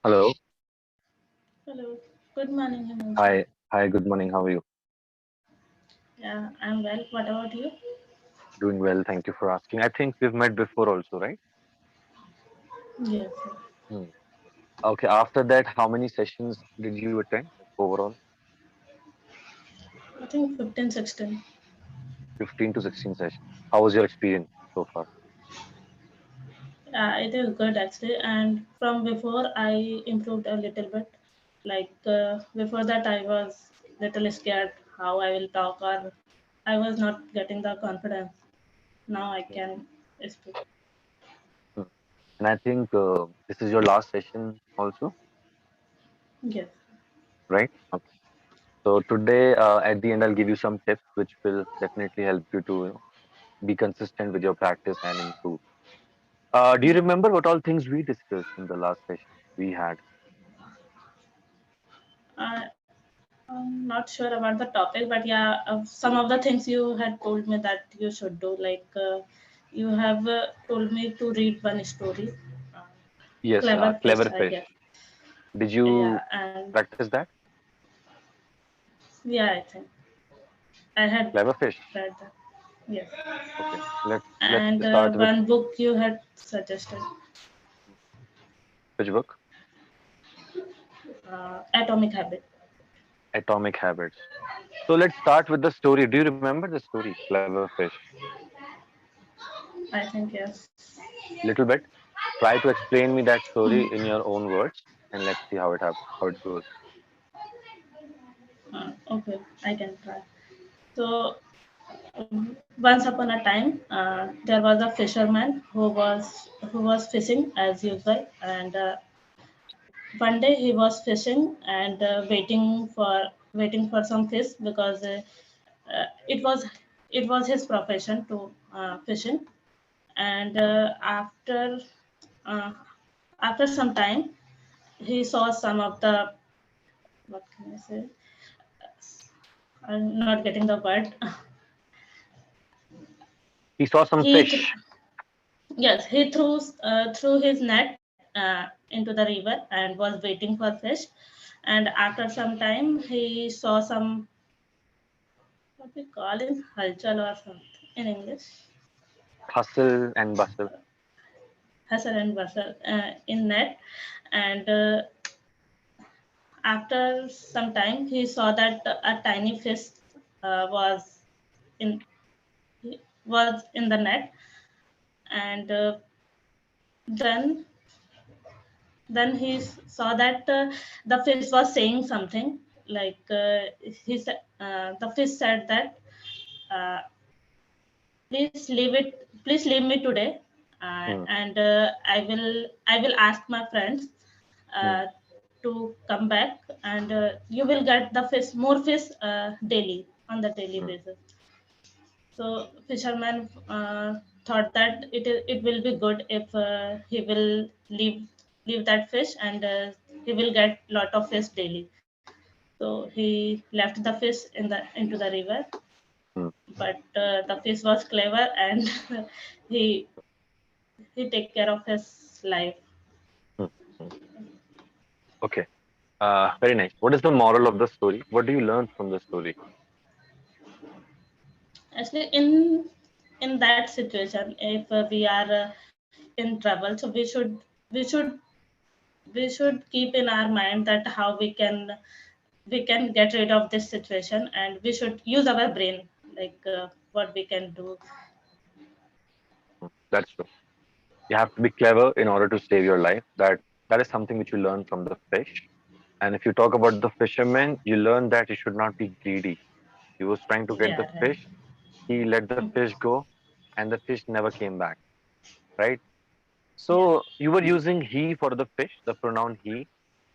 Hello. Hello. Good morning, Himanshu. Hi. Hi. Good morning. How are you? Yeah, I'm well. What about you? Doing well. Thank you for asking. I think we've met before also, right? Yes, Hmm. Okay. After that, how many sessions did you attend overall? I think 15, 16. 15 to 16 sessions. How was your experience so far? Yeah, it is good actually. And from before, I improved a little bit. Like before that, I was little scared how I will talk, or I was not getting the confidence. Now I Hmm. can speak. Hmm. And I think this is your last session also, Yes. right? Okay. So today, at the end, I'll give you some tips which will definitely help you to be consistent with your practice and improve. Do you Yeah. remember what all things we discussed in the last session we had? I'm not sure about the topic, but yeah, some of the things you had told me that you should do, like you have told me to read one story, uh, Yes. Clever Fish, Clever I fish. guess. Did you Yeah, and practice that? yeah, I think I had Clever fish. read that. Yes, Okay, let's and start with one book you had suggested, which book? Atomic Habit. Atomic Habits. So let's start with the story. Do you remember the story, Clever Fish? I think yes. Little bit. Try to explain me that story in your own words, and let's see how it goes. Okay, I can try. So once upon a time, there was a fisherman who was fishing as usual, and one day he was fishing and waiting for some fish because it was his profession to fishing, and uh, after some time he saw some of the, what can I say? I'm not getting the word. He saw some he th- fish. Yes, he threw his net into the river and was waiting for fish. And after some time, he saw some, what we call in halchal or something in English, Hustle and bustle. hasal and basal in net. And after some time, he saw that a tiny fish was in was in the net, and then then saw that the fish was saying something, like the fish said that uh, please leave me today, Hmm. and I will ask my friends Hmm. uh, to come back, and you will get the fish more fish daily, on the daily Hmm. basis. So fisherman thought that it will be good if he will leave that fish, and he will get lot of fish daily. So he left the fish into the river, Hmm. but the fish was clever, and he he take care of his life. Hmm. Hmm. Okay. Very nice. What is the moral of the story? What do you learn from the story? Actually, in that situation, if we are in trouble, so we should we should keep in our mind that how we can get rid of this situation, and we should use our brain, like what we can do. Hmm. That's true. You have to be clever in order to save your life. That is something which you learn from the fish. And if you talk about the fisherman, you learn that you should not be greedy. He was trying to get the Yeah, right. fish. He let the Mhm. fish go, and the fish never came back. Right. Yeah. So you were using he for the fish, the pronoun he.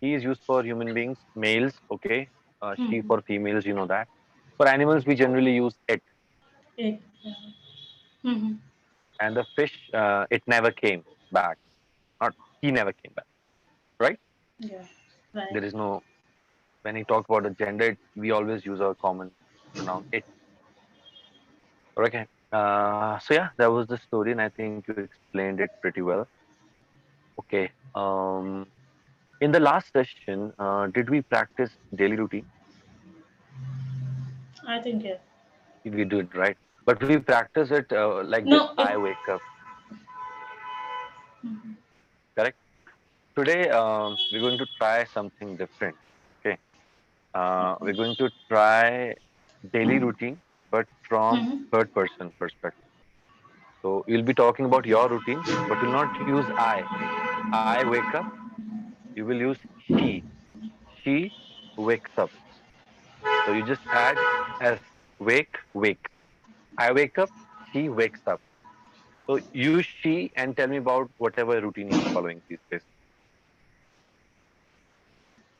He is used for human beings, males. Okay. She Mhm. for females. You know that. For animals, we generally use it. It, mhm. And the fish, it never came back. Not he never came back. Right. Yeah, right. There is no when we talk about the gender, we always use our common pronoun it. Okay. So yeah, that was the story, and I think you explained it pretty well. Okay. In the last session, did we practice daily routine? I think yes. We did, right? But we practice it like this. No, I it. wake up, Mhm. correct? Today, we're going to try something different. Okay. We're Okay. going to try daily routine, but from Mhm. third person perspective. So you'll be talking about your routine, but you'll not use I. I wake up. You will use she. She wakes up. So you just add as wake. I wake up. She wakes up. So use she and tell me about whatever routine you're following these days.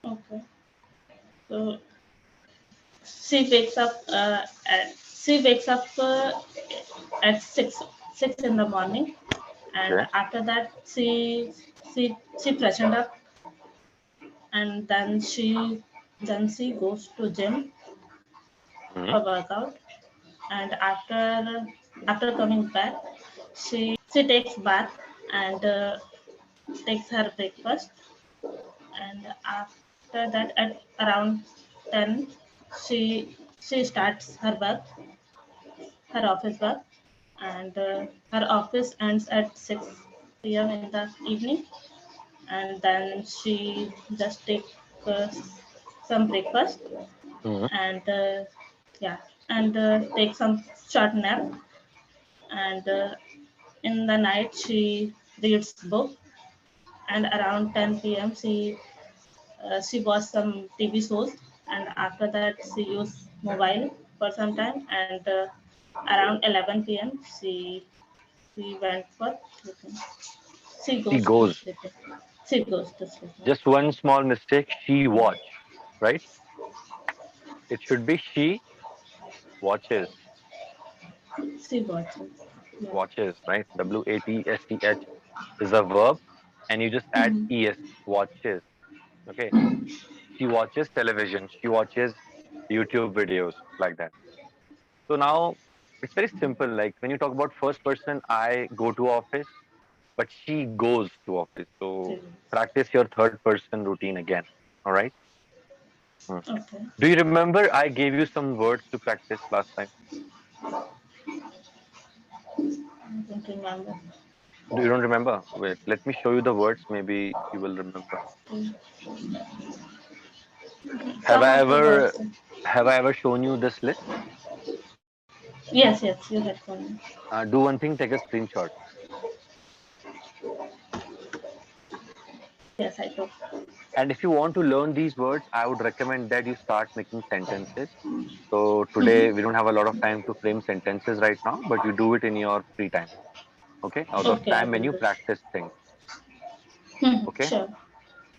Okay. So she wakes up at six in the morning, and Okay. after that she freshened up, and then she goes to gym Hmm. for workout, and after coming back, she takes bath and takes her breakfast, and after that at around 10 she starts her office work, and her office ends at 6 p.m. in the evening, and then she just take uh, some breakfast, Hmm. and yeah, and take some short nap, and in the night she reads book, and around 10 p.m. she watched some TV shows, and after that she used mobile for some time, and around 11 p.m. she went for sleeping. She She goes to goes. sleeping. She goes to sleeping. Just one small mistake. She watch. Right? It should be she watches. She watches. Yeah. Watches. Right? WATSCH is a verb, and you just add Mhm. es. Watches. Okay. She watches television. She watches YouTube videos like that. So now it's very simple. Like when you talk about first person, I go to office, but she goes to office. So She practice your third person routine again. All right. Hmm. Okay. Do you remember I gave you some words to practice last time? I don't remember. Do you don't remember? Wait, let me show you the words. Maybe you will remember. Mm. Have Some I of the ever words. have I ever shown you this list? Yes, yes, you had for me. Do one thing, take a screenshot. Yes, I took. And if you want to learn these words, I would recommend that you start making sentences. So today we don't have a lot of time to frame sentences right now, but you do it in your free time. Okay, out of Okay, I time when will you do. practice things. Okay, Sure.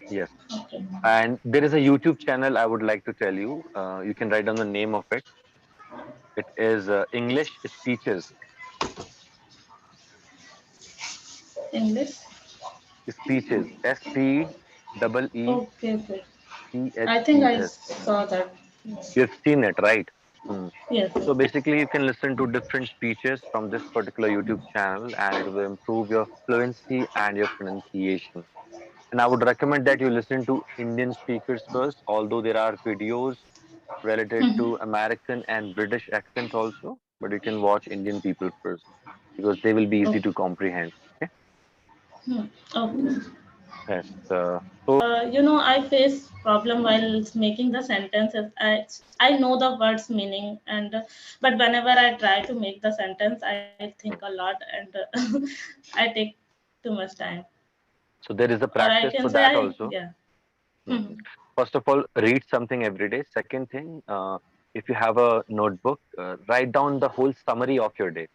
yes. Okay. And there is a YouTube channel I would like to tell you. You can write down the name of it. It is English Speeches. English. Speeches. Okay, okay. I think I SPEECHES. saw that. Yes. You have seen it, right? Hmm. Yes. So Yes. basically, you can listen to different speeches from this particular YouTube channel, and it will improve your fluency and your pronunciation. And I would recommend that you listen to Indian speakers first, although there are videos related to American and British accent also, but you can watch Indian people first because they will be easy Okay. to comprehend. Okay. Okay. Yes. So I face problem while making the sentences. I know the words meaning, and but whenever I try to make the sentence, I think a lot, and I take too much time. so there is a Or I practice can for say that I also. yeah. Mhm. First of all, read something every day. Second thing, if you have a notebook, write down the whole summary of your day.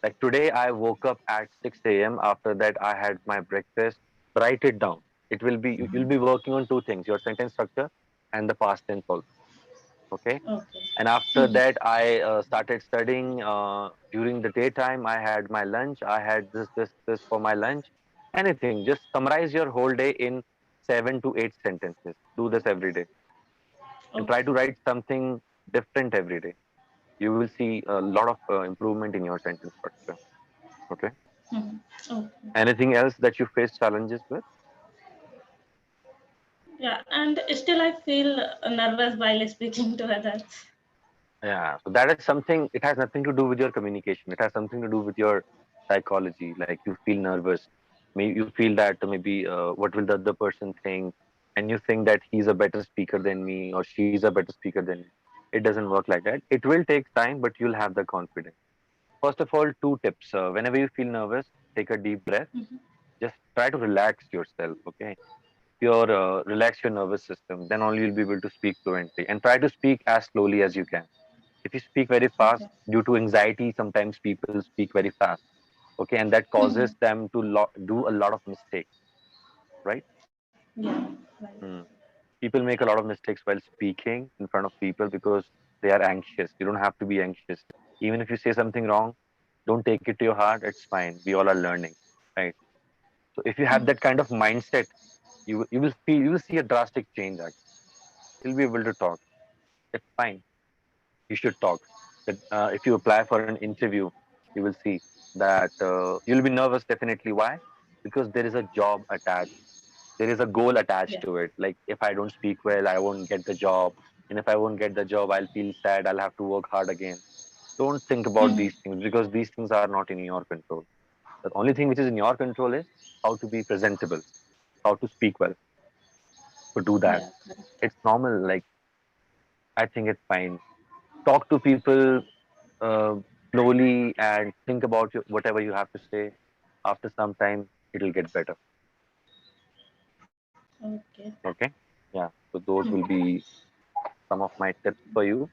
Like today, I woke up at 6 a.m. After that, I had my breakfast. Write it down. It will be you'll be working on two things: your sentence structure and the past tense also. Okay. Okay. And after that, I started studying. During the daytime, I had my lunch. I had this for my lunch. Anything. Just summarize your whole day in 7 to 8 sentences. Do this every day and try Okay. to write something different every day. You will see a lot of improvement in your sentence structure. Okay. Okay. Anything else that you face challenges with? Yeah, and still I feel nervous while speaking to others. Yeah, so that is something, it has nothing to do with your communication. It has something to do with your psychology. Like you feel nervous. Maybe you feel that maybe what will the other person think? And you think that he's a better speaker than me or she's a better speaker than me. It doesn't work like that. It will take time, but you'll have the confidence. First of all, two tips. Whenever you feel nervous, take a deep breath. Just try to relax yourself, okay? If you relax your nervous system, then only you'll be able to speak fluently. And try to speak as slowly as you can. If you speak very fast, Okay. due to anxiety, sometimes people speak very fast, okay, and that causes them to do a lot of mistakes, right? Yeah, right. Hmm. People make a lot of mistakes while speaking in front of people because they are anxious. You don't have to be anxious. Even if you say something wrong, don't take it to your heart. It's fine. We all are learning, right? So if you have that kind of mindset, you will see a drastic change. Actually, you'll be able to talk. It's fine. You should talk. That if you apply for an interview, you will see that you'll be nervous definitely. Why? Because there is a job attached. There is a goal attached Yeah. to it. Like if I don't speak well, I won't get the job, and if I won't get the job, I'll feel sad. I'll have to work hard again. Don't think about these things because these things are not in your control. The only thing which is in your control is how to be presentable, how to speak well. So do that. Yeah, correct. It's normal. Like I think it's fine. Talk to people uh, slowly and think about whatever you have to say. After some time, it'll get better. Okay. Okay. Yeah. So those will be some of my tips for you.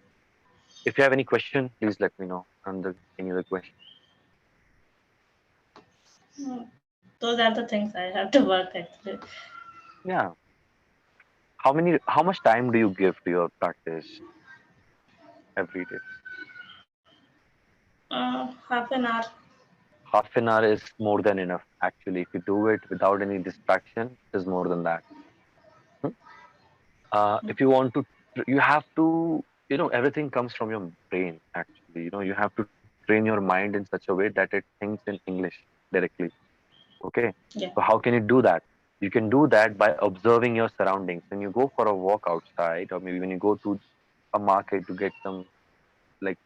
If you have any question, please let me know. And any other question. Those are the things I have to work actually. Yeah. How much time do you give to your practice every day? Half an hour. Half an hour is more than enough. Actually, if you do it without any distraction, it is more than that. Hmm? If you want to, you have to, everything comes from your brain. Actually, you have to train your mind in such a way that it thinks in English directly. Okay. Yeah. So how can you do that? You can do that by observing your surroundings. When you go for a walk outside, or maybe when you go to a market to get some like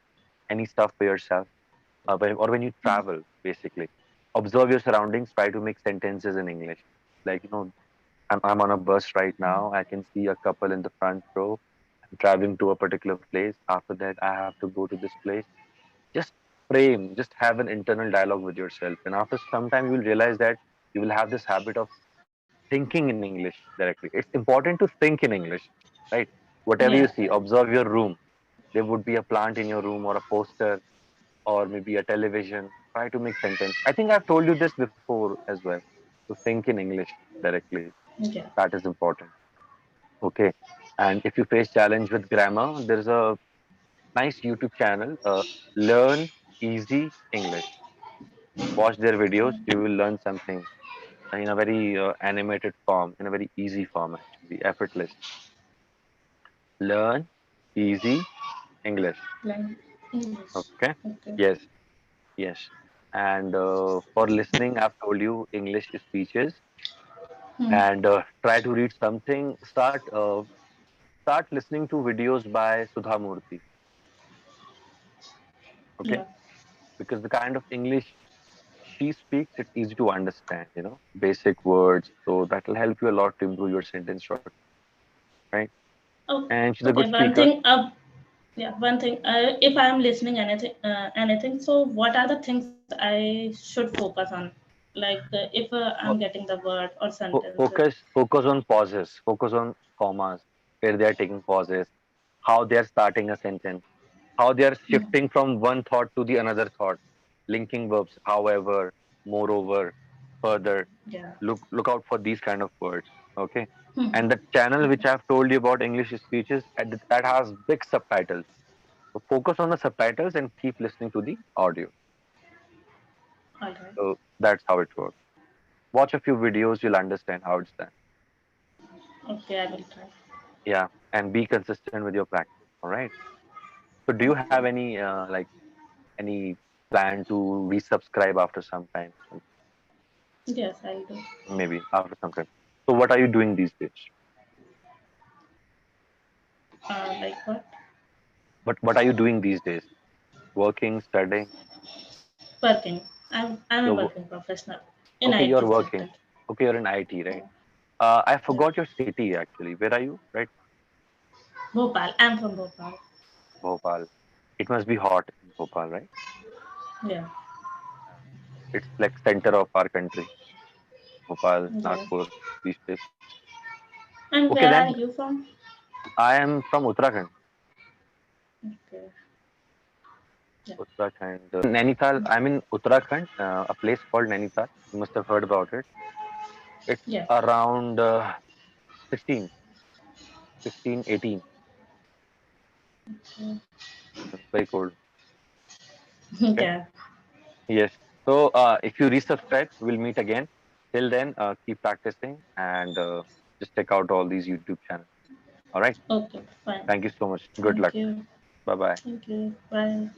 any stuff for yourself, or when you travel, basically, observe your surroundings. Try to make sentences in English. Like I'm on a bus right now. I can see a couple in the front row. I'm traveling to a particular place. After that, I have to go to this place. Just just have an internal dialogue with yourself. And after some time, you will realize that you will have this habit of thinking in English directly. It's important to think in English, right? Whatever you Yeah, see, correct. observe your room. There would be a plant in your room or a poster or maybe a television. Try to make sentence. I think I've told you this before as well. To think in English directly. Yeah. That is important. Okay. And if you face challenge with grammar, there's a nice YouTube channel, Learn Easy English. Watch their videos. You will learn something in a very animated form, in a very easy form, actually, effortless. Learn Easy English. Like English. Okay. Okay. Yes. Yes. And for listening, I've told you English speeches and try to read something. Start listening to videos by Sudha Murthy. Okay, Yeah. because the kind of English she speaks, it's easy to understand. Basic words. So that will help you a lot to improve your sentence structure, right? Oh, And she's a good okay. One speaker. thing. Yeah. One thing. If I am listening anything. So what are the things I should focus on? Like if I'm Fo- getting the word or sentences. focus on pauses. Focus on commas where they are taking pauses. How they are starting a sentence. How they are shifting from one thought to the another thought. Linking verbs. However, moreover, further. Yeah. Look out for these kind of words. Okay. And the channel which I've told you about English speeches that has big subtitles. So focus on the subtitles and keep listening to the audio. All right. So that's how it works. Watch a few videos, you'll understand how it's done. Okay, I will try. Yeah, and be consistent with your practice. All right. So do you have Okay. any plan to resubscribe after some time? Yes, I'll do. Maybe after some time. So what are you doing these days? Like what? But what are you doing these days? Working, studying? Working. I'm a You're working professional in okay. You're IT sector. working. Okay, you're in IT, right? Yeah. I Yeah. forgot your city actually. Where are you? Right, Bhopal. I'm from Bhopal. Bhopal. It must be hot in Bhopal, right? Yeah. It's like center of our country. Bhopal, Yeah. Nagpur, these places. And Okay, where are then you from? I am from Uttarakhand. Okay. Yeah. Uttarakhand. Nainital. I'm in Uttarakhand, a place called Nainital. You must have heard about it. It's Yeah. around 16, 15, 18. Very cold. Okay. Yeah. Yes. So if you resubscribe, we'll meet again. Till then, keep practicing and just check out all these YouTube channels. All right. Okay. Fine. Thank you so much. Good Thank luck. you. Bye bye. Thank you. Bye.